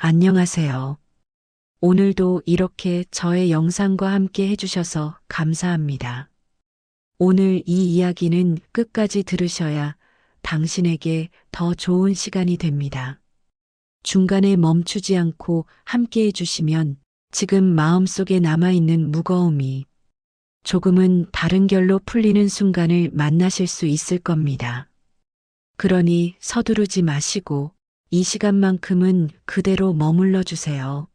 안녕하세요. 오늘도 이렇게 저의 영상과 함께 해주셔서 감사합니다. 오늘 이 이야기는 끝까지 들으셔야 당신에게 더 좋은 시간이 됩니다. 중간에 멈추지 않고 함께 해주시면 지금 마음속에 남아있는 무거움이 조금은 다른 결로 풀리는 순간을 만나실 수 있을 겁니다. 그러니 서두르지 마시고 이 시간만큼은 그대로 머물러 주세요.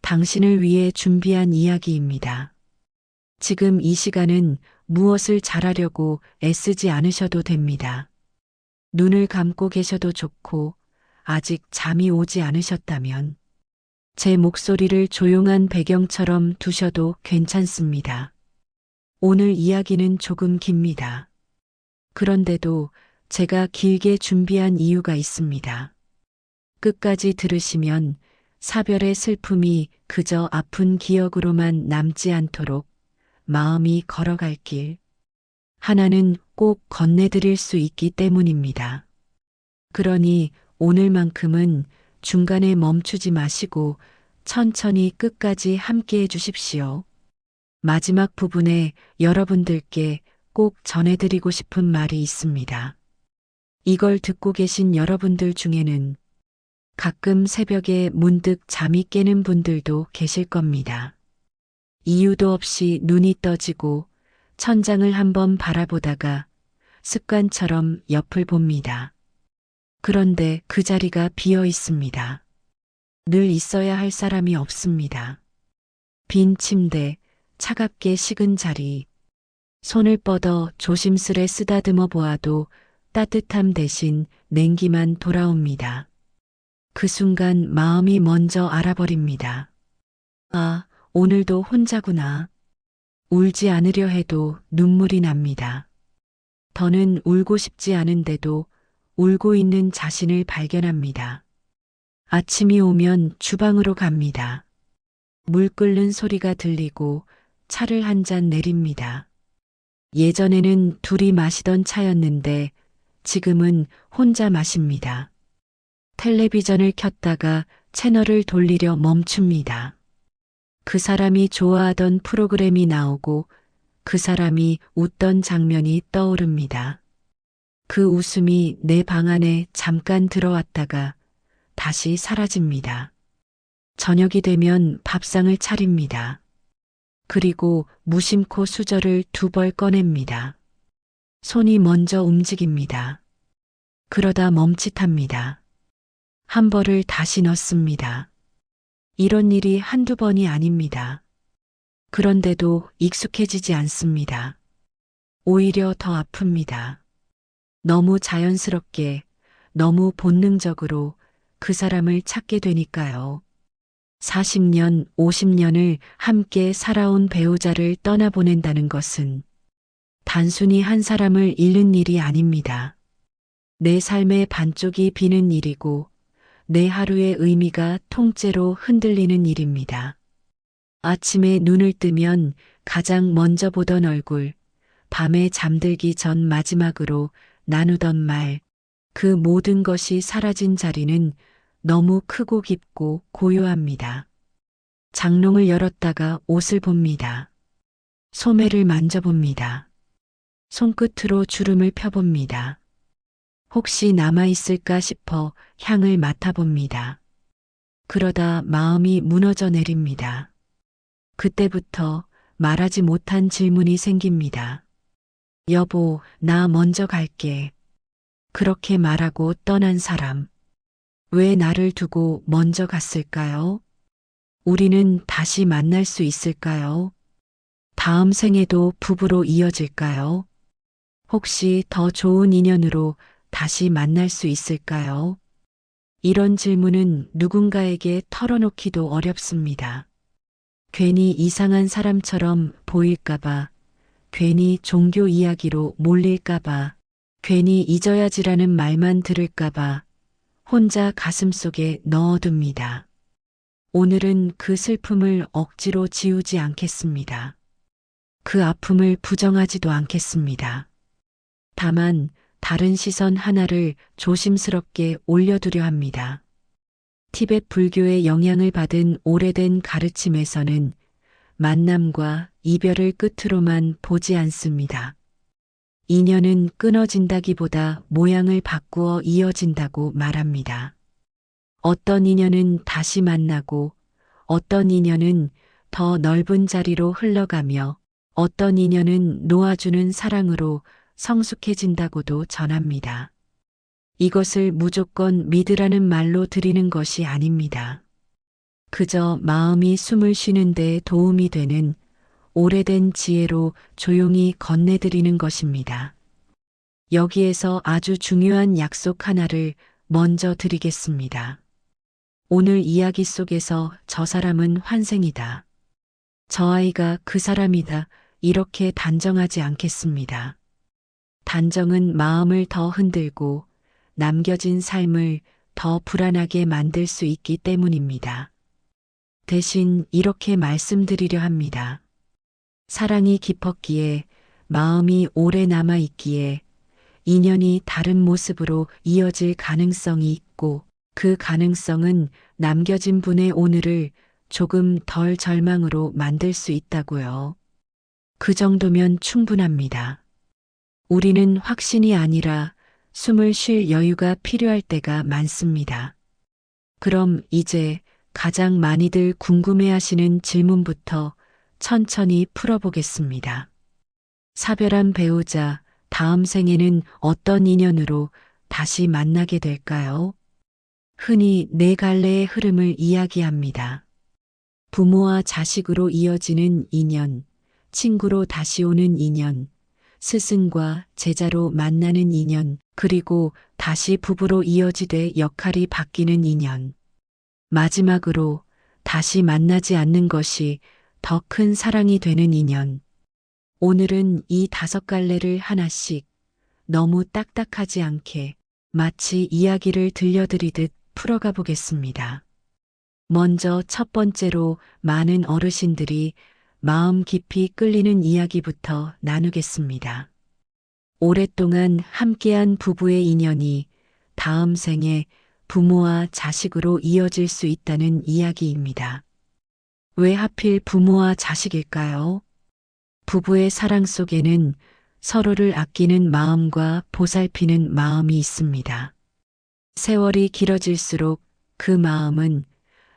당신을 위해 준비한 이야기입니다. 지금 이 시간은 무엇을 잘하려고 애쓰지 않으셔도 됩니다. 눈을 감고 계셔도 좋고 아직 잠이 오지 않으셨다면 제 목소리를 조용한 배경처럼 두셔도 괜찮습니다. 오늘 이야기는 조금 깁니다. 그런데도 제가 길게 준비한 이유가 있습니다. 끝까지 들으시면 사별의 슬픔이 그저 아픈 기억으로만 남지 않도록 마음이 걸어갈 길 하나는 꼭 건네드릴 수 있기 때문입니다. 그러니 오늘만큼은 중간에 멈추지 마시고 천천히 끝까지 함께 해주십시오. 마지막 부분에 여러분들께 꼭 전해드리고 싶은 말이 있습니다. 이걸 듣고 계신 여러분들 중에는 가끔 새벽에 문득 잠이 깨는 분들도 계실 겁니다. 이유도 없이 눈이 떠지고 천장을 한번 바라보다가 습관처럼 옆을 봅니다. 그런데 그 자리가 비어 있습니다. 늘 있어야 할 사람이 없습니다. 빈 침대, 차갑게 식은 자리, 손을 뻗어 조심스레 쓰다듬어 보아도 따뜻함 대신 냉기만 돌아옵니다. 그 순간 마음이 먼저 알아버립니다. 아, 오늘도 혼자구나. 울지 않으려 해도 눈물이 납니다. 더는 울고 싶지 않은데도 울고 있는 자신을 발견합니다. 아침이 오면 주방으로 갑니다. 물 끓는 소리가 들리고 차를 한 잔 내립니다. 예전에는 둘이 마시던 차였는데 지금은 혼자 마십니다. 텔레비전을 켰다가 채널을 돌리려 멈춥니다. 그 사람이 좋아하던 프로그램이 나오고 그 사람이 웃던 장면이 떠오릅니다. 그 웃음이 내 방 안에 잠깐 들어왔다가 다시 사라집니다. 저녁이 되면 밥상을 차립니다. 그리고 무심코 수저를 2벌 꺼냅니다. 손이 먼저 움직입니다. 그러다 멈칫합니다. 한 벌을 다시 넣습니다. 이런 일이 한두 번이 아닙니다. 그런데도 익숙해지지 않습니다. 오히려 더 아픕니다. 너무 자연스럽게, 너무 본능적으로 그 사람을 찾게 되니까요. 40년, 50년을 함께 살아온 배우자를 떠나보낸다는 것은 단순히 한 사람을 잃는 일이 아닙니다. 내 삶의 반쪽이 비는 일이고 내 하루의 의미가 통째로 흔들리는 일입니다. 아침에 눈을 뜨면 가장 먼저 보던 얼굴, 밤에 잠들기 전 마지막으로 나누던 말, 그 모든 것이 사라진 자리는 너무 크고 깊고 고요합니다. 장롱을 열었다가 옷을 봅니다. 소매를 만져봅니다. 손끝으로 주름을 펴봅니다. 혹시 남아있을까 싶어 향을 맡아봅니다. 그러다 마음이 무너져 내립니다. 그때부터 말하지 못한 질문이 생깁니다. 여보, 나 먼저 갈게. 그렇게 말하고 떠난 사람. 왜 나를 두고 먼저 갔을까요? 우리는 다시 만날 수 있을까요? 다음 생에도 부부로 이어질까요? 혹시 더 좋은 인연으로 다시 만날 수 있을까요? 이런 질문은 누군가에게 털어놓기도 어렵습니다. 괜히 이상한 사람처럼 보일까봐, 괜히 종교 이야기로 몰릴까봐, 괜히 잊어야지라는 말만 들을까봐 혼자 가슴속에 넣어둡니다. 오늘은 그 슬픔을 억지로 지우지 않겠습니다. 그 아픔을 부정하지도 않겠습니다. 다만 다른 시선 하나를 조심스럽게 올려두려 합니다. 티베트 불교의 영향을 받은 오래된 가르침에서는 만남과 이별을 끝으로만 보지 않습니다. 인연은 끊어진다기보다 모양을 바꾸어 이어진다고 말합니다. 어떤 인연은 다시 만나고 어떤 인연은 더 넓은 자리로 흘러가며 어떤 인연은 놓아주는 사랑으로 성숙해진다고도 전합니다. 이것을 무조건 믿으라는 말로 드리는 것이 아닙니다. 그저 마음이 숨을 쉬는 데 도움이 되는 오래된 지혜로 조용히 건네드리는 것입니다. 여기에서 아주 중요한 약속 하나를 먼저 드리겠습니다. 오늘 이야기 속에서 저 사람은 환생이다. 저 아이가 그 사람이다. 이렇게 단정하지 않겠습니다. 단정은 마음을 더 흔들고 남겨진 삶을 더 불안하게 만들 수 있기 때문입니다. 대신 이렇게 말씀드리려 합니다. 사랑이 깊었기에 마음이 오래 남아있기에 인연이 다른 모습으로 이어질 가능성이 있고 그 가능성은 남겨진 분의 오늘을 조금 덜 절망으로 만들 수 있다고요. 그 정도면 충분합니다. 우리는 확신이 아니라 숨을 쉴 여유가 필요할 때가 많습니다. 그럼 이제 가장 많이들 궁금해하시는 질문부터 천천히 풀어보겠습니다. 사별한 배우자, 다음 생에는 어떤 인연으로 다시 만나게 될까요? 흔히 네 갈래의 흐름을 이야기합니다. 부모와 자식으로 이어지는 인연, 친구로 다시 오는 인연, 스승과 제자로 만나는 인연, 그리고 다시 부부로 이어지되 역할이 바뀌는 인연. 마지막으로 다시 만나지 않는 것이 더 큰 사랑이 되는 인연. 오늘은 이 5갈래를 하나씩 너무 딱딱하지 않게 마치 이야기를 들려드리듯 풀어가 보겠습니다. 먼저 첫 번째로 많은 어르신들이 마음 깊이 끌리는 이야기부터 나누겠습니다. 오랫동안 함께한 부부의 인연이 다음 생에 부모와 자식으로 이어질 수 있다는 이야기입니다. 왜 하필 부모와 자식일까요? 부부의 사랑 속에는 서로를 아끼는 마음과 보살피는 마음이 있습니다. 세월이 길어질수록 그 마음은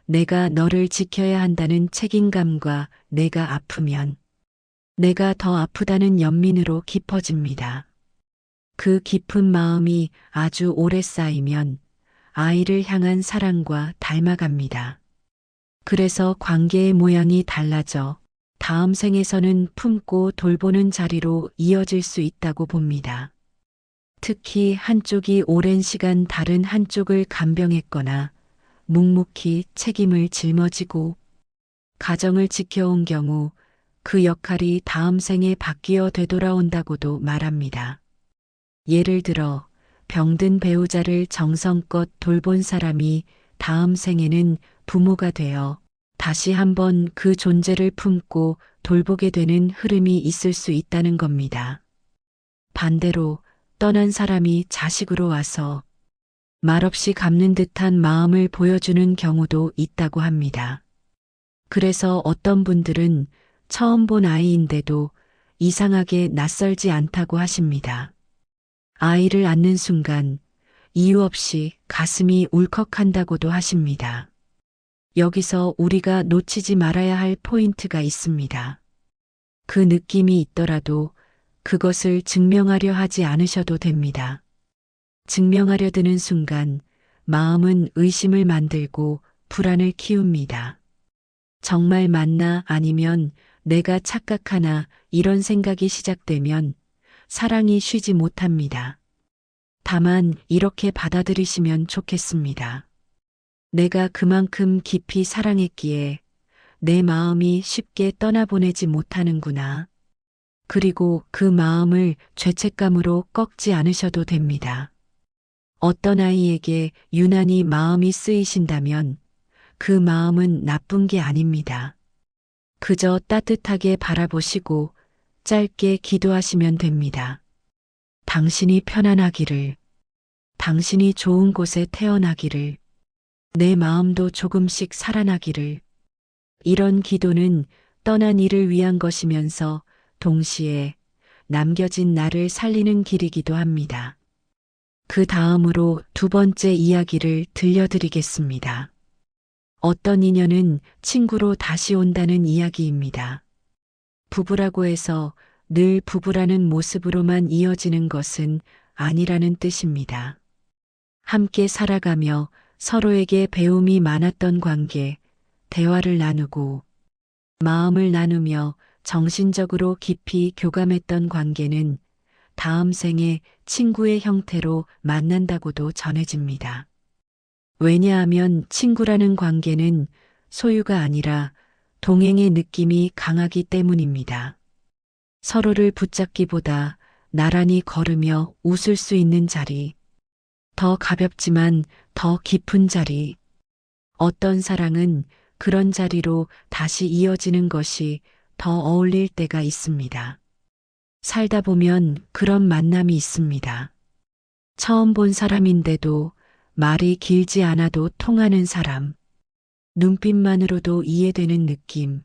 내가 너를 지켜야 한다는 책임감과 내가 아프면 내가 더 아프다는 연민으로 깊어집니다. 그 깊은 마음이 아주 오래 쌓이면 아이를 향한 사랑과 닮아갑니다. 그래서 관계의 모양이 달라져 다음 생에서는 품고 돌보는 자리로 이어질 수 있다고 봅니다. 특히 한쪽이 오랜 시간 다른 한쪽을 간병했거나 묵묵히 책임을 짊어지고 가정을 지켜온 경우 그 역할이 다음 생에 바뀌어 되돌아온다고도 말합니다. 예를 들어 병든 배우자를 정성껏 돌본 사람이 다음 생에는 부모가 되어 다시 한번 그 존재를 품고 돌보게 되는 흐름이 있을 수 있다는 겁니다. 반대로 떠난 사람이 자식으로 와서 말없이 갚는 듯한 마음을 보여주는 경우도 있다고 합니다. 그래서 어떤 분들은 처음 본 아이인데도 이상하게 낯설지 않다고 하십니다. 아이를 안는 순간 이유 없이 가슴이 울컥한다고도 하십니다. 여기서 우리가 놓치지 말아야 할 포인트가 있습니다. 그 느낌이 있더라도 그것을 증명하려 하지 않으셔도 됩니다. 증명하려 드는 순간 마음은 의심을 만들고 불안을 키웁니다. 정말 맞나 아니면 내가 착각하나 이런 생각이 시작되면 사랑이 쉬지 못합니다. 다만 이렇게 받아들이시면 좋겠습니다. 내가 그만큼 깊이 사랑했기에 내 마음이 쉽게 떠나보내지 못하는구나. 그리고 그 마음을 죄책감으로 꺾지 않으셔도 됩니다. 어떤 아이에게 유난히 마음이 쓰이신다면 그 마음은 나쁜 게 아닙니다. 그저 따뜻하게 바라보시고 짧게 기도하시면 됩니다. 당신이 편안하기를, 당신이 좋은 곳에 태어나기를, 내 마음도 조금씩 살아나기를. 이런 기도는 떠난 이를 위한 것이면서 동시에 남겨진 나를 살리는 길이기도 합니다. 그 다음으로 두 번째 이야기를 들려드리겠습니다. 어떤 인연은 친구로 다시 온다는 이야기입니다. 부부라고 해서 늘 부부라는 모습으로만 이어지는 것은 아니라는 뜻입니다. 함께 살아가며 서로에게 배움이 많았던 관계, 대화를 나누고 마음을 나누며 정신적으로 깊이 교감했던 관계는 다음 생에 친구의 형태로 만난다고도 전해집니다. 왜냐하면 친구라는 관계는 소유가 아니라 동행의 느낌이 강하기 때문입니다. 서로를 붙잡기보다 나란히 걸으며 웃을 수 있는 자리, 더 가볍지만 더 깊은 자리, 어떤 사랑은 그런 자리로 다시 이어지는 것이 더 어울릴 때가 있습니다. 살다 보면 그런 만남이 있습니다. 처음 본 사람인데도 말이 길지 않아도 통하는 사람, 눈빛만으로도 이해되는 느낌,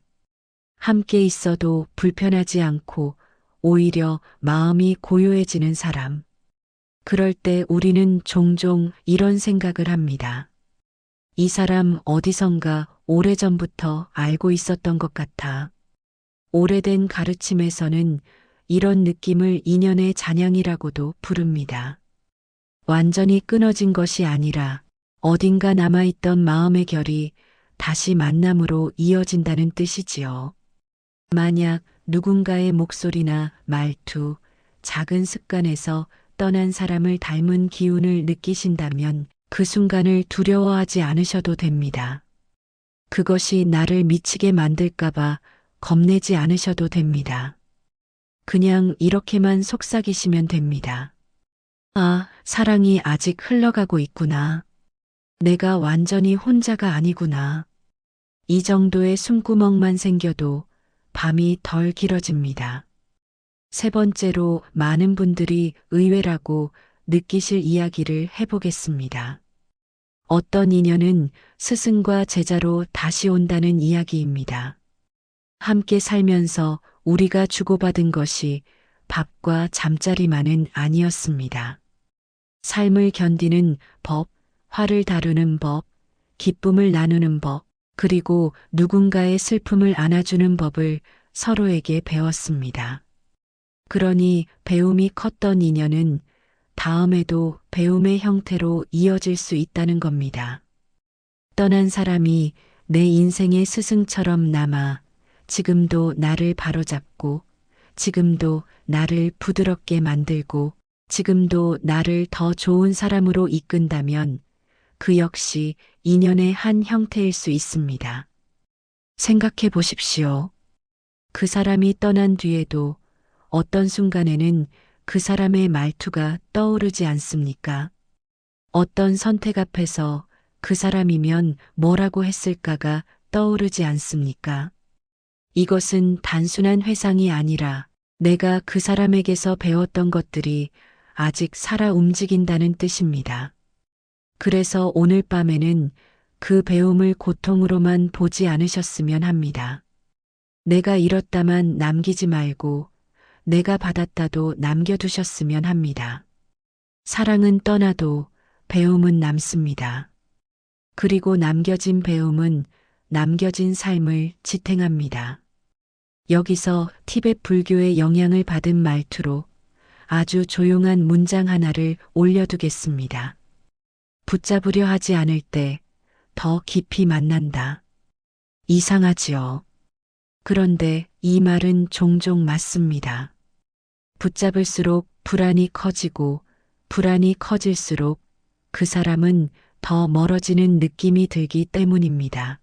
함께 있어도 불편하지 않고 오히려 마음이 고요해지는 사람. 그럴 때 우리는 종종 이런 생각을 합니다. 이 사람 어디선가 오래전부터 알고 있었던 것 같아. 오래된 가르침에서는 이런 느낌을 인연의 잔향이라고도 부릅니다. 완전히 끊어진 것이 아니라 어딘가 남아있던 마음의 결이 다시 만남으로 이어진다는 뜻이지요. 만약 누군가의 목소리나 말투, 작은 습관에서 떠난 사람을 닮은 기운을 느끼신다면 그 순간을 두려워하지 않으셔도 됩니다. 그것이 나를 미치게 만들까봐 겁내지 않으셔도 됩니다. 그냥 이렇게만 속삭이시면 됩니다. 아, 사랑이 아직 흘러가고 있구나. 내가 완전히 혼자가 아니구나. 이 정도의 숨구멍만 생겨도 밤이 덜 길어집니다. 세 번째로 많은 분들이 의외라고 느끼실 이야기를 해보겠습니다. 어떤 인연은 스승과 제자로 다시 온다는 이야기입니다. 함께 살면서 우리가 주고받은 것이 밥과 잠자리만은 아니었습니다. 삶을 견디는 법, 화를 다루는 법, 기쁨을 나누는 법, 그리고 누군가의 슬픔을 안아주는 법을 서로에게 배웠습니다. 그러니 배움이 컸던 인연은 다음에도 배움의 형태로 이어질 수 있다는 겁니다. 떠난 사람이 내 인생의 스승처럼 남아 지금도 나를 바로잡고 지금도 나를 부드럽게 만들고 지금도 나를 더 좋은 사람으로 이끈다면 그 역시 인연의 한 형태일 수 있습니다. 생각해 보십시오. 그 사람이 떠난 뒤에도 어떤 순간에는 그 사람의 말투가 떠오르지 않습니까? 어떤 선택 앞에서 그 사람이면 뭐라고 했을까가 떠오르지 않습니까? 이것은 단순한 회상이 아니라 내가 그 사람에게서 배웠던 것들이 아직 살아 움직인다는 뜻입니다. 그래서 오늘 밤에는 그 배움을 고통으로만 보지 않으셨으면 합니다. 내가 잃었다만 남기지 말고 내가 받았다도 남겨두셨으면 합니다. 사랑은 떠나도 배움은 남습니다. 그리고 남겨진 배움은 남겨진 삶을 지탱합니다. 여기서 티베트 불교의 영향을 받은 말투로 아주 조용한 문장 하나를 올려두겠습니다. 붙잡으려 하지 않을 때 더 깊이 만난다. 이상하지요. 그런데 이 말은 종종 맞습니다. 붙잡을수록 불안이 커지고 불안이 커질수록 그 사람은 더 멀어지는 느낌이 들기 때문입니다.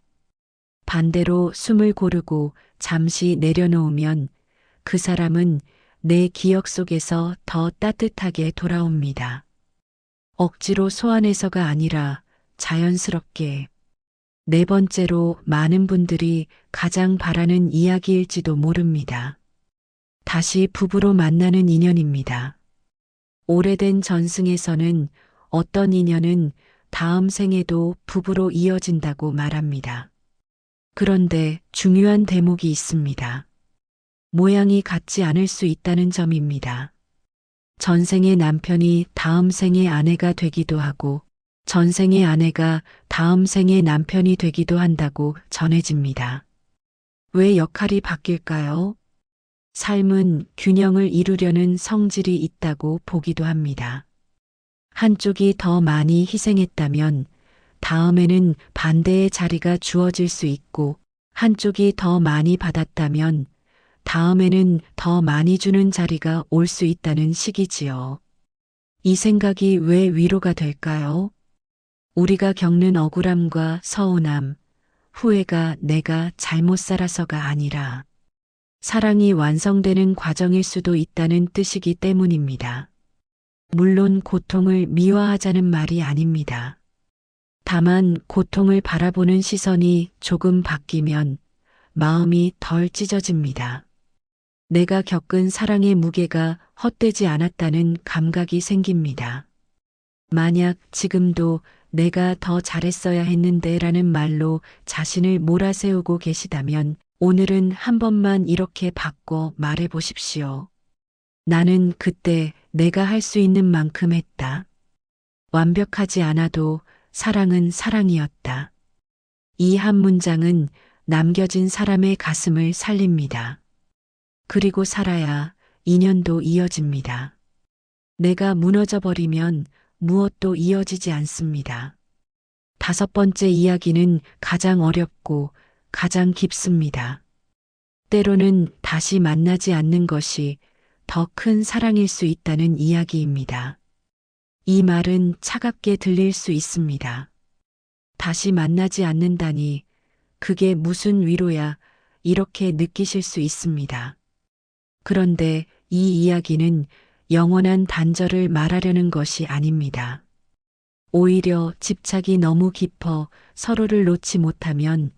반대로 숨을 고르고 잠시 내려놓으면 그 사람은 내 기억 속에서 더 따뜻하게 돌아옵니다. 억지로 소환해서가 아니라 자연스럽게. 네 번째로 많은 분들이 가장 바라는 이야기일지도 모릅니다. 다시 부부로 만나는 인연입니다. 오래된 전승에서는 어떤 인연은 다음 생에도 부부로 이어진다고 말합니다. 그런데 중요한 대목이 있습니다. 모양이 같지 않을 수 있다는 점입니다. 전생의 남편이 다음 생의 아내가 되기도 하고 전생의 아내가 다음 생의 남편이 되기도 한다고 전해집니다. 왜 역할이 바뀔까요? 삶은 균형을 이루려는 성질이 있다고 보기도 합니다. 한쪽이 더 많이 희생했다면 다음에는 반대의 자리가 주어질 수 있고 한쪽이 더 많이 받았다면 다음에는 더 많이 주는 자리가 올 수 있다는 식이지요. 이 생각이 왜 위로가 될까요? 우리가 겪는 억울함과 서운함, 후회가 내가 잘못 살아서가 아니라 사랑이 완성되는 과정일 수도 있다는 뜻이기 때문입니다. 물론 고통을 미화하자는 말이 아닙니다. 다만 고통을 바라보는 시선이 조금 바뀌면 마음이 덜 찢어집니다. 내가 겪은 사랑의 무게가 헛되지 않았다는 감각이 생깁니다. 만약 지금도 내가 더 잘했어야 했는데 라는 말로 자신을 몰아세우고 계시다면 오늘은 한 번만 이렇게 바꿔 말해 보십시오. 나는 그때 내가 할 수 있는 만큼 했다. 완벽하지 않아도 사랑은 사랑이었다. 이 한 문장은 남겨진 사람의 가슴을 살립니다. 그리고 살아야 인연도 이어집니다. 내가 무너져 버리면 무엇도 이어지지 않습니다. 다섯 번째 이야기는 가장 어렵고 가장 깊습니다. 때로는 다시 만나지 않는 것이 더 큰 사랑일 수 있다는 이야기입니다. 이 말은 차갑게 들릴 수 있습니다. 다시 만나지 않는다니 그게 무슨 위로야 이렇게 느끼실 수 있습니다. 그런데 이 이야기는 영원한 단절을 말하려는 것이 아닙니다. 오히려 집착이 너무 깊어 서로를 놓지 못하면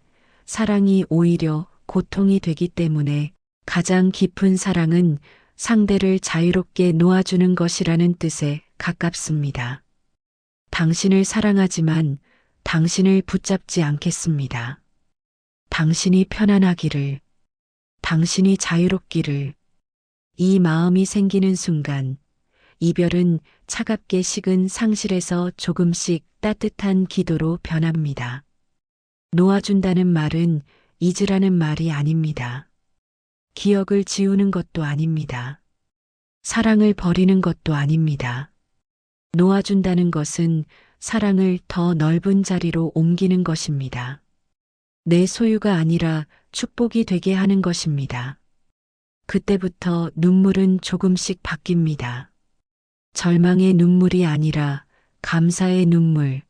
사랑이 오히려 고통이 되기 때문에 가장 깊은 사랑은 상대를 자유롭게 놓아주는 것이라는 뜻에 가깝습니다. 당신을 사랑하지만 당신을 붙잡지 않겠습니다. 당신이 편안하기를, 당신이 자유롭기를, 이 마음이 생기는 순간 이별은 차갑게 식은 상실에서 조금씩 따뜻한 기도로 변합니다. 놓아준다는 말은 잊으라는 말이 아닙니다. 기억을 지우는 것도 아닙니다. 사랑을 버리는 것도 아닙니다. 놓아준다는 것은 사랑을 더 넓은 자리로 옮기는 것입니다. 내 소유가 아니라 축복이 되게 하는 것입니다. 그때부터 눈물은 조금씩 바뀝니다. 절망의 눈물이 아니라 감사의 눈물,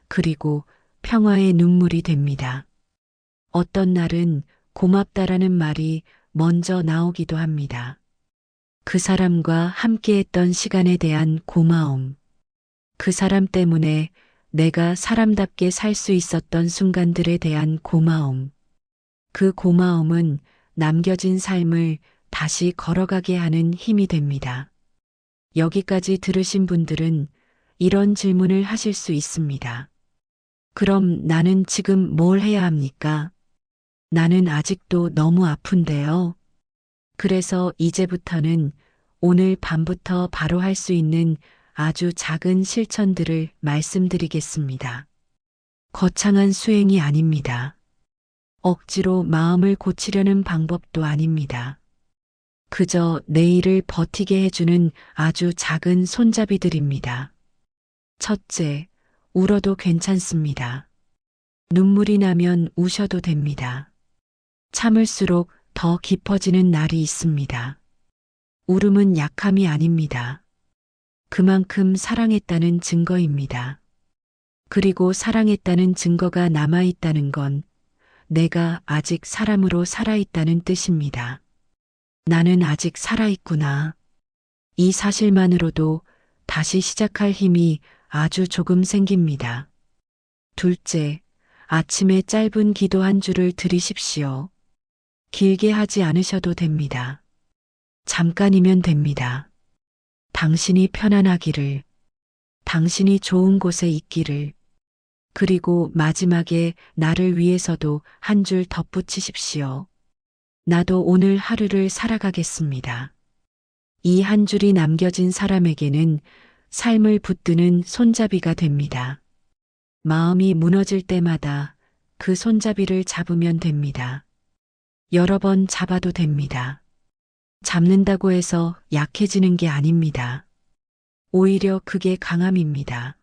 그리고 평화의 눈물이 됩니다. 어떤 날은 고맙다라는 말이 먼저 나오기도 합니다. 그 사람과 함께했던 시간에 대한 고마움, 그 사람 때문에 내가 사람답게 살 수 있었던 순간들에 대한 고마움, 그 고마움은 남겨진 삶을 다시 걸어가게 하는 힘이 됩니다. 여기까지 들으신 분들은 이런 질문을 하실 수 있습니다. 그럼 나는 지금 뭘 해야 합니까? 나는 아직도 너무 아픈데요. 그래서 이제부터는 오늘 밤부터 바로 할 수 있는 아주 작은 실천들을 말씀드리겠습니다. 거창한 수행이 아닙니다. 억지로 마음을 고치려는 방법도 아닙니다. 그저 내일을 버티게 해주는 아주 작은 손잡이들입니다. 첫째, 울어도 괜찮습니다. 눈물이 나면 우셔도 됩니다. 참을수록 더 깊어지는 날이 있습니다. 울음은 약함이 아닙니다. 그만큼 사랑했다는 증거입니다. 그리고 사랑했다는 증거가 남아있다는 건 내가 아직 사람으로 살아있다는 뜻입니다. 나는 아직 살아있구나. 이 사실만으로도 다시 시작할 힘이 아주 조금 생깁니다. 둘째, 아침에 짧은 기도 한 줄을 드리십시오. 길게 하지 않으셔도 됩니다. 잠깐이면 됩니다. 당신이 편안하기를, 당신이 좋은 곳에 있기를, 그리고 마지막에 나를 위해서도 한 줄 덧붙이십시오. 나도 오늘 하루를 살아가겠습니다. 이 한 줄이 남겨진 사람에게는 삶을 붙드는 손잡이가 됩니다. 마음이 무너질 때마다 그 손잡이를 잡으면 됩니다. 여러 번 잡아도 됩니다. 잡는다고 해서 약해지는 게 아닙니다. 오히려 그게 강함입니다.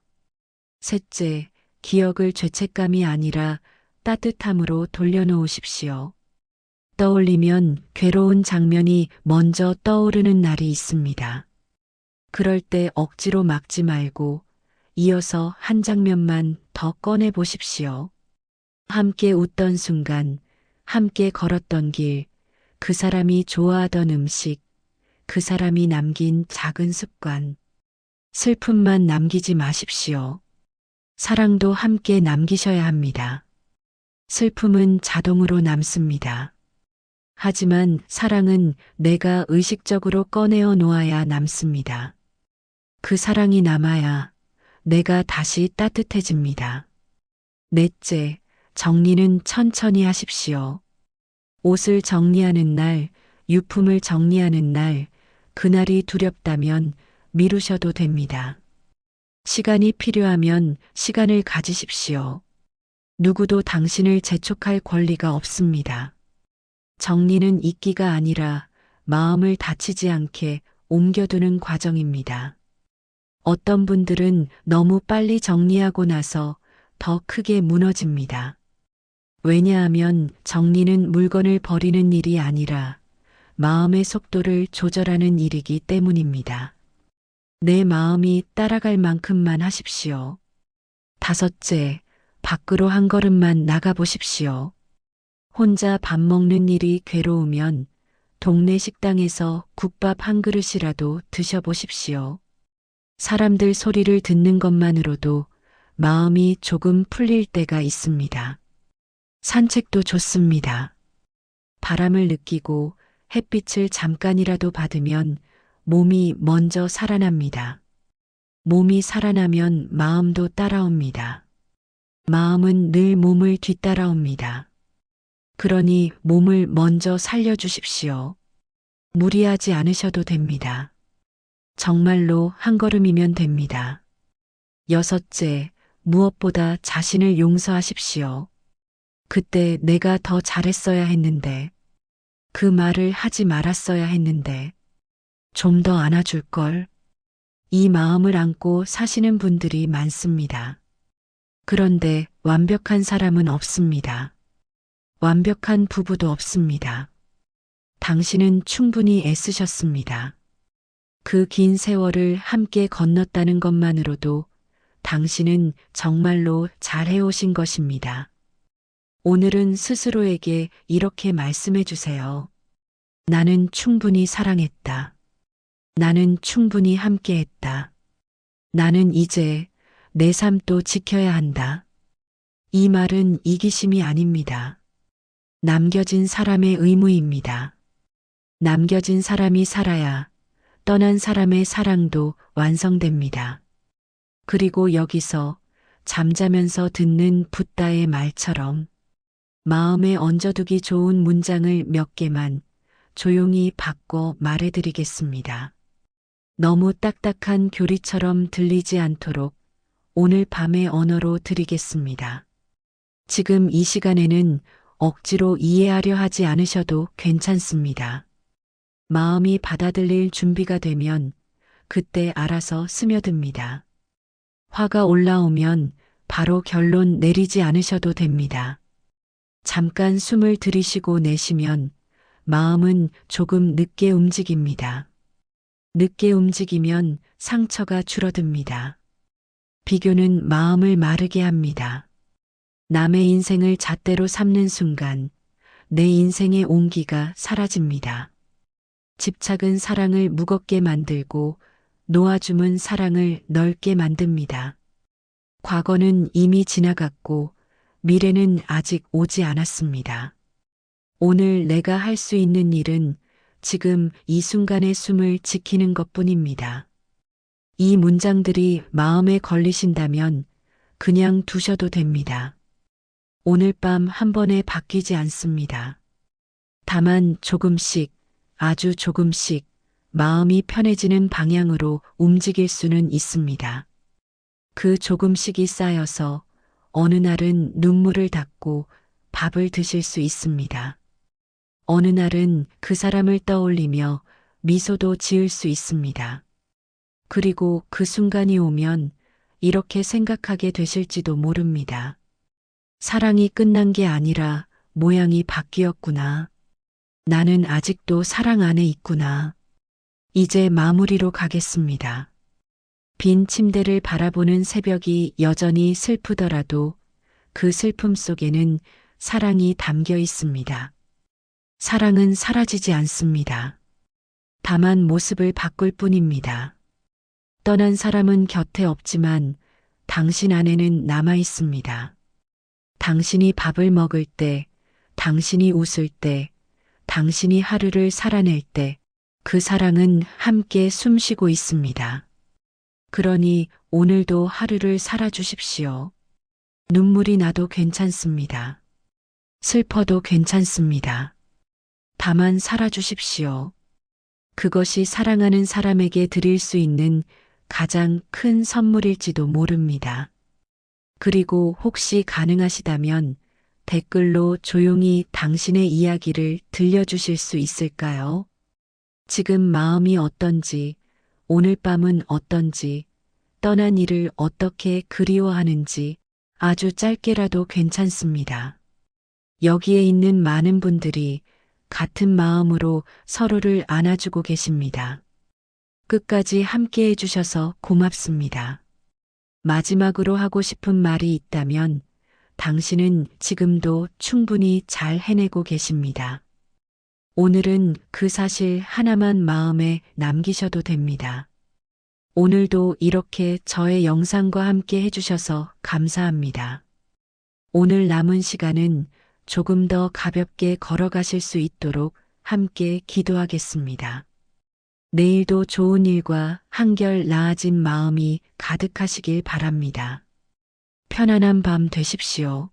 셋째, 기억을 죄책감이 아니라 따뜻함으로 돌려놓으십시오. 떠올리면 괴로운 장면이 먼저 떠오르는 날이 있습니다. 그럴 때 억지로 막지 말고 이어서 한 장면만 더 꺼내 보십시오. 함께 웃던 순간, 함께 걸었던 길, 그 사람이 좋아하던 음식, 그 사람이 남긴 작은 습관. 슬픔만 남기지 마십시오. 사랑도 함께 남기셔야 합니다. 슬픔은 자동으로 남습니다. 하지만 사랑은 내가 의식적으로 꺼내어 놓아야 남습니다. 그 사랑이 남아야 내가 다시 따뜻해집니다. 넷째, 정리는 천천히 하십시오. 옷을 정리하는 날, 유품을 정리하는 날, 그날이 두렵다면 미루셔도 됩니다. 시간이 필요하면 시간을 가지십시오. 누구도 당신을 재촉할 권리가 없습니다. 정리는 잊기가 아니라 마음을 다치지 않게 옮겨두는 과정입니다. 어떤 분들은 너무 빨리 정리하고 나서 더 크게 무너집니다. 왜냐하면 정리는 물건을 버리는 일이 아니라 마음의 속도를 조절하는 일이기 때문입니다. 내 마음이 따라갈 만큼만 하십시오. 다섯째, 밖으로 한 걸음만 나가보십시오. 혼자 밥 먹는 일이 괴로우면 동네 식당에서 국밥 한 그릇이라도 드셔보십시오. 사람들 소리를 듣는 것만으로도 마음이 조금 풀릴 때가 있습니다. 산책도 좋습니다. 바람을 느끼고 햇빛을 잠깐이라도 받으면 몸이 먼저 살아납니다. 몸이 살아나면 마음도 따라옵니다. 마음은 늘 몸을 뒤따라옵니다. 그러니 몸을 먼저 살려주십시오. 무리하지 않으셔도 됩니다. 정말로 한 걸음이면 됩니다. 여섯째, 무엇보다 자신을 용서하십시오. 그때 내가 더 잘했어야 했는데, 그 말을 하지 말았어야 했는데, 좀 더 안아줄 걸. 이 마음을 안고 사시는 분들이 많습니다. 그런데 완벽한 사람은 없습니다. 완벽한 부부도 없습니다. 당신은 충분히 애쓰셨습니다. 그 긴 세월을 함께 건넜다는 것만으로도 당신은 정말로 잘해오신 것입니다. 오늘은 스스로에게 이렇게 말씀해 주세요. 나는 충분히 사랑했다. 나는 충분히 함께했다. 나는 이제 내 삶도 지켜야 한다. 이 말은 이기심이 아닙니다. 남겨진 사람의 의무입니다. 남겨진 사람이 살아야 떠난 사람의 사랑도 완성됩니다. 그리고 여기서 잠자면서 듣는 붓다의 말처럼 마음에 얹어두기 좋은 문장을 몇 개만 조용히 바꿔 말해드리겠습니다. 너무 딱딱한 교리처럼 들리지 않도록 오늘 밤의 언어로 드리겠습니다. 지금 이 시간에는 억지로 이해하려 하지 않으셔도 괜찮습니다. 마음이 받아들일 준비가 되면 그때 알아서 스며듭니다. 화가 올라오면 바로 결론 내리지 않으셔도 됩니다. 잠깐 숨을 들이쉬고 내쉬면 마음은 조금 늦게 움직입니다. 늦게 움직이면 상처가 줄어듭니다. 비교는 마음을 마르게 합니다. 남의 인생을 잣대로 삼는 순간 내 인생의 온기가 사라집니다. 집착은 사랑을 무겁게 만들고 놓아줌은 사랑을 넓게 만듭니다. 과거는 이미 지나갔고 미래는 아직 오지 않았습니다. 오늘 내가 할 수 있는 일은 지금 이 순간의 숨을 지키는 것뿐입니다. 이 문장들이 마음에 걸리신다면 그냥 두셔도 됩니다. 오늘 밤 한 번에 바뀌지 않습니다. 다만 조금씩, 아주 조금씩 마음이 편해지는 방향으로 움직일 수는 있습니다. 그 조금씩이 쌓여서 어느 날은 눈물을 닦고 밥을 드실 수 있습니다. 어느 날은 그 사람을 떠올리며 미소도 지을 수 있습니다. 그리고 그 순간이 오면 이렇게 생각하게 되실지도 모릅니다. 사랑이 끝난 게 아니라 모양이 바뀌었구나. 나는 아직도 사랑 안에 있구나. 이제 마무리로 가겠습니다. 빈 침대를 바라보는 새벽이 여전히 슬프더라도 그 슬픔 속에는 사랑이 담겨 있습니다. 사랑은 사라지지 않습니다. 다만 모습을 바꿀 뿐입니다. 떠난 사람은 곁에 없지만 당신 안에는 남아 있습니다. 당신이 밥을 먹을 때, 당신이 웃을 때, 당신이 하루를 살아낼 때, 그 사랑은 함께 숨쉬고 있습니다. 그러니 오늘도 하루를 살아주십시오. 눈물이 나도 괜찮습니다. 슬퍼도 괜찮습니다. 다만 살아주십시오. 그것이 사랑하는 사람에게 드릴 수 있는 가장 큰 선물일지도 모릅니다. 그리고 혹시 가능하시다면 댓글로 조용히 당신의 이야기를 들려주실 수 있을까요? 지금 마음이 어떤지, 오늘 밤은 어떤지, 떠난 이를 어떻게 그리워하는지 아주 짧게라도 괜찮습니다. 여기에 있는 많은 분들이 같은 마음으로 서로를 안아주고 계십니다. 끝까지 함께 해주셔서 고맙습니다. 마지막으로 하고 싶은 말이 있다면 당신은 지금도 충분히 잘 해내고 계십니다. 오늘은 그 사실 하나만 마음에 남기셔도 됩니다. 오늘도 이렇게 저의 영상과 함께 해주셔서 감사합니다. 오늘 남은 시간은 조금 더 가볍게 걸어가실 수 있도록 함께 기도하겠습니다. 내일도 좋은 일과 한결 나아진 마음이 가득하시길 바랍니다. 편안한 밤 되십시오.